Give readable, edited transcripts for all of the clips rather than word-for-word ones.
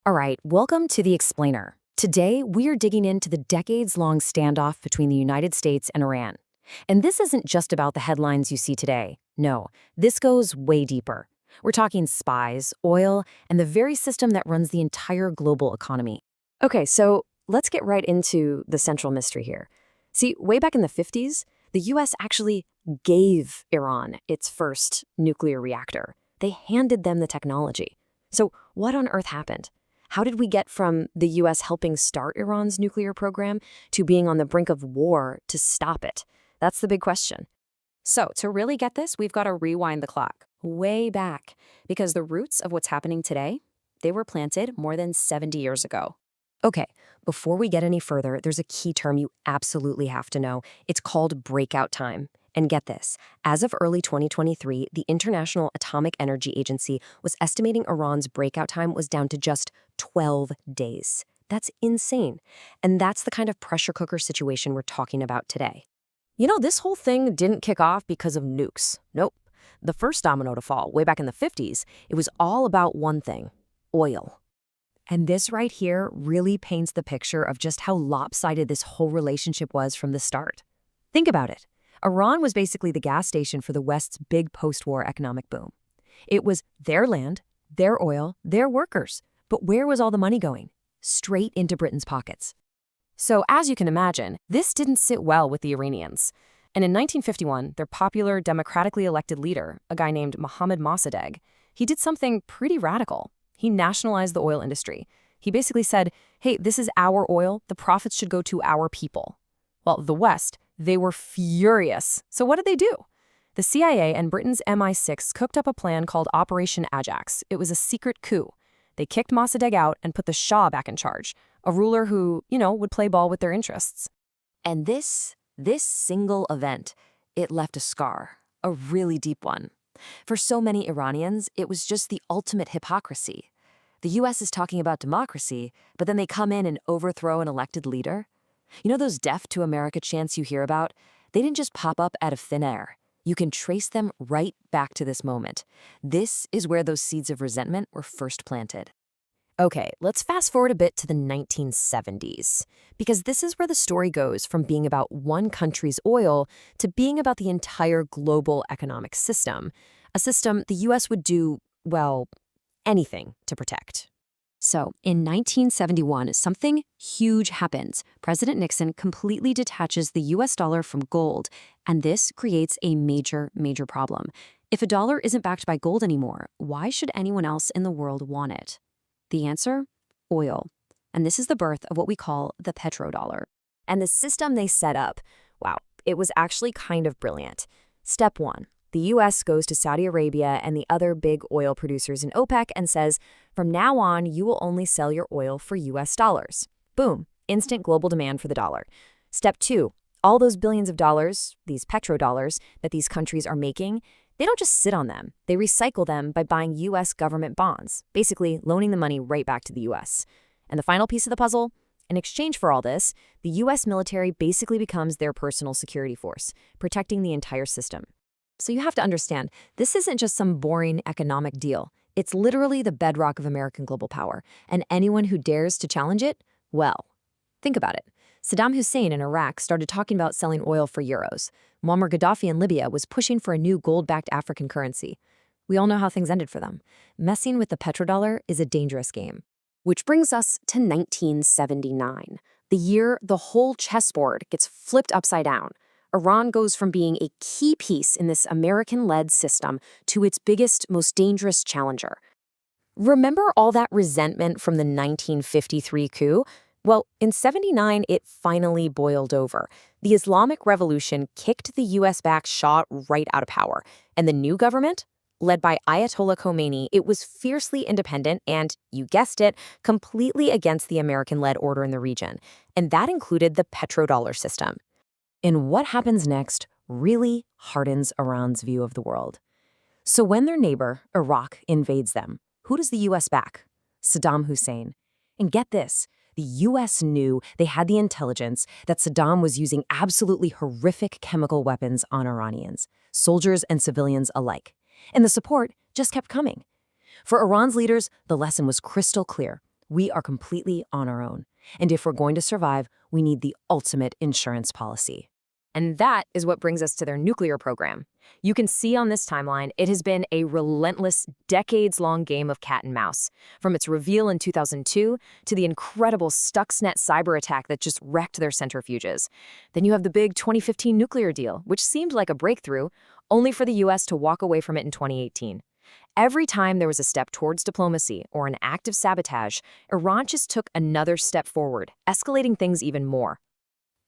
All right, welcome to The Explainer. Today, we're digging into the decades-long standoff between the United States and Iran. And this isn't just about the headlines you see today. No, this goes way deeper. We're talking spies, oil, and the very system that runs the entire global economy. Okay, so let's get right into the central mystery here. See, way back in the 50s, the US actually gave Iran its first nuclear reactor. They handed them the technology. So what on earth happened? How did we get from the US helping start Iran's nuclear program to being on the brink of war to stop it? That's the big question. So to really get this, we've got to rewind the clock way back, because the roots of what's happening today, they were planted more than 70 years ago. Okay, before we get any further, there's a key term you absolutely have to know. It's called breakout time. And get this, as of early 2023, the International Atomic Energy Agency was estimating Iran's breakout time was down to just 12 days. That's insane. And that's the kind of pressure cooker situation we're talking about today. You know, this whole thing didn't kick off because of nukes. Nope. The first domino to fall, way back in the 50s, it was all about one thing: oil. And this right here really paints the picture of just how lopsided this whole relationship was from the start. Think about it. Iran was basically the gas station for the West's big post-war economic boom. It was their land, their oil, their workers. But where was all the money going? Straight into Britain's pockets. So as you can imagine, this didn't sit well with the Iranians. And in 1951, their popular democratically elected leader, a guy named Mohammad Mossadegh, he did something pretty radical. He nationalized the oil industry. He basically said, hey, this is our oil, the profits should go to our people. Well, the West, they were furious. So what did they do? The CIA and Britain's MI6 cooked up a plan called Operation Ajax. It was a secret coup. They kicked Mossadegh out and put the Shah back in charge, a ruler who, would play ball with their interests. And this single event, it left a scar, a really deep one. For so many Iranians, it was just the ultimate hypocrisy. The US is talking about democracy, but then they come in and overthrow an elected leader. You know those deaf to America chants you hear about? They didn't just pop up out of thin air. You can trace them right back to this moment. This is where those seeds of resentment were first planted. Okay, let's fast forward a bit to the 1970s, because this is where the story goes from being about one country's oil to being about the entire global economic system, a system the US would do, well, anything to protect. So, in 1971, something huge happens. President Nixon completely detaches the US dollar from gold, and this creates a major problem. If a dollar isn't backed by gold anymore, why should anyone else in the world want it? The answer? Oil. And this is the birth of what we call the Petro-Dollar. And the system they set up, wow, it was actually kind of brilliant. Step 1. The US goes to Saudi Arabia and the other big oil producers in OPEC and says, from now on, you will only sell your oil for US dollars. Boom, instant global demand for the dollar. Step 2, all those billions of dollars, these petrodollars that these countries are making, they don't just sit on them. They recycle them by buying US government bonds, basically loaning the money right back to the US. And the final piece of the puzzle? In exchange for all this, the US military basically becomes their personal security force, protecting the entire system. So you have to understand, this isn't just some boring economic deal. It's literally the bedrock of American global power, and anyone who dares to challenge it, well, think about it. Saddam Hussein in Iraq started talking about selling oil for euros. Muammar Gaddafi in Libya was pushing for a new gold-backed African currency. We all know how things ended for them. Messing with the petrodollar is a dangerous game. Which brings us to 1979, the year the whole chessboard gets flipped upside down. Iran goes from being a key piece in this American-led system to its biggest, most dangerous challenger. Remember all that resentment from the 1953 coup? Well, in '79, it finally boiled over. The Islamic Revolution kicked the US-backed Shah right out of power, and the new government, led by Ayatollah Khomeini, it was fiercely independent and, you guessed it, completely against the American-led order in the region. And that included the petrodollar system. And what happens next really hardens Iran's view of the world. So when their neighbor, Iraq, invades them, who does the US back? Saddam Hussein. And get this, the US knew they had the intelligence that Saddam was using absolutely horrific chemical weapons on Iranians, soldiers and civilians alike. And the support just kept coming. For Iran's leaders, the lesson was crystal clear. we are completely on our own. And if we're going to survive, we need the ultimate insurance policy. And that is what brings us to their nuclear program. You can see on this timeline, it has been a relentless, decades-long game of cat and mouse, from its reveal in 2002 to the incredible Stuxnet cyber attack that just wrecked their centrifuges. Then you have the big 2015 nuclear deal, which seemed like a breakthrough, only for the US to walk away from it in 2018. Every time there was a step towards diplomacy or an act of sabotage, Iran just took another step forward, escalating things even more.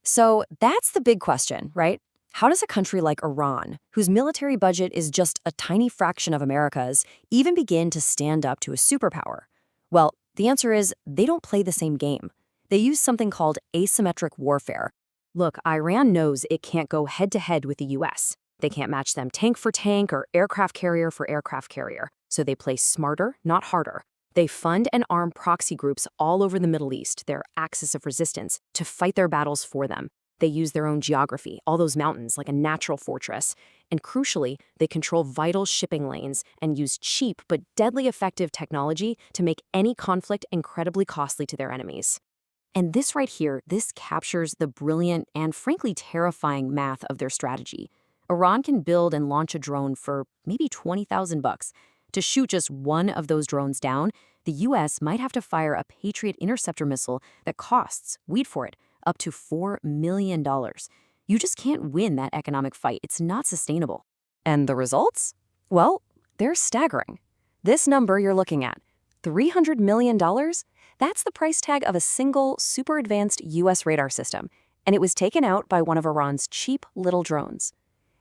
So that's the big question, right? How does a country like Iran, whose military budget is just a tiny fraction of America's, even begin to stand up to a superpower? Well, the answer is they don't play the same game. They use something called asymmetric warfare. Look, Iran knows it can't go head-to-head with the US. They can't match them tank for tank or aircraft carrier for aircraft carrier. So they play smarter, not harder. They fund and arm proxy groups all over the Middle East, their axis of resistance, to fight their battles for them. They use their own geography, all those mountains, like a natural fortress. And crucially, they control vital shipping lanes and use cheap but deadly effective technology to make any conflict incredibly costly to their enemies. And this right here, this captures the brilliant and frankly terrifying math of their strategy. Iran can build and launch a drone for maybe $20,000. To shoot just one of those drones down, the US might have to fire a Patriot interceptor missile that costs, wait for it, up to $4 million. You just can't win that economic fight. It's not sustainable. And the results? Well, they're staggering. This number you're looking at, $300 million, that's the price tag of a single super advanced US radar system, and it was taken out by one of Iran's cheap little drones.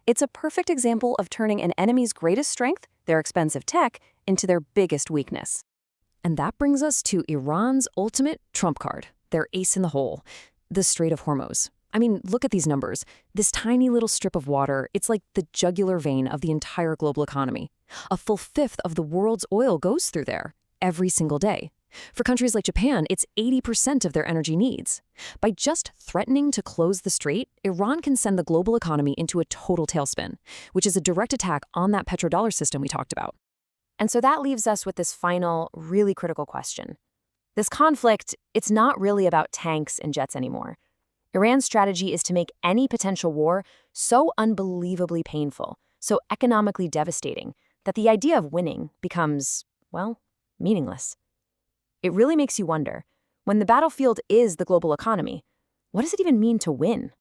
It's a perfect example of turning an enemy's greatest strength, their expensive tech, into their biggest weakness. And that brings us to Iran's ultimate trump card, their ace in the hole, the Strait of Hormuz. I mean, look at these numbers. This tiny little strip of water, it's like the jugular vein of the entire global economy. A full fifth of the world's oil goes through there every single day. For countries like Japan, it's 80% of their energy needs. By just threatening to close the strait, Iran can send the global economy into a total tailspin, which is a direct attack on that petrodollar system we talked about. And so that leaves us with this final, really critical question. This conflict, it's not really about tanks and jets anymore. Iran's strategy is to make any potential war so unbelievably painful, so economically devastating, that the idea of winning becomes, well, meaningless. It really makes you wonder, when the battlefield is the global economy, what does it even mean to win?